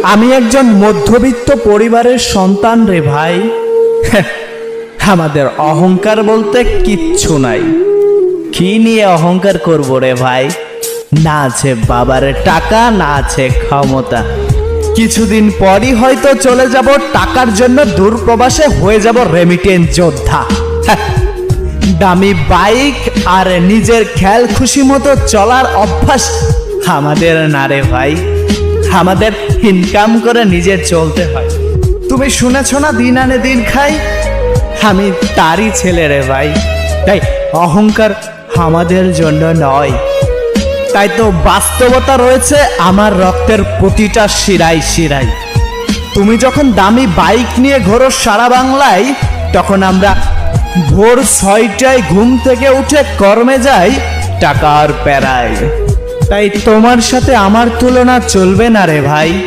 আমি একজন মধ্যবিত্ত পরিবারের সন্তান রে ভাই। আমাদের অহংকার বলতে কিচ্ছু নাই। কি নিয়ে অহংকার করব রে ভাই? না আছে বাবার টাকা, না আছে ক্ষমতা। কিছুদিন পরই হয়তো চলে যাব টাকার জন্য দূরপ্রবাসে, হয়ে যাব রেমিটেন্স যোদ্ধা। দামি বাইক আর নিজের খেয়াল খুশি মতো চলার অভ্যাস আমাদের না রে ভাই। আমাদের ইনকাম করে নিজে চলতে হয়। তুমি শুনেছ না, দিন আনে দিন খাই। আমি তারই ছেলে রে ভাই। তাই অহংকার আমাদের জন্য নয়। তাই তো বাস্তবতা রয়েছে আমার রক্তের প্রতিটা শিরায় শিরায়। তুমি যখন দামি বাইক নিয়ে ঘোরো সারা বাংলায়, তখন আমরা ভোর 6টায় ঘুম থেকে উঠে কর্মে যাই টাকার প্যারায়। তাই তোমার সাথে আমার তুলনা চলবে না রে ভাই।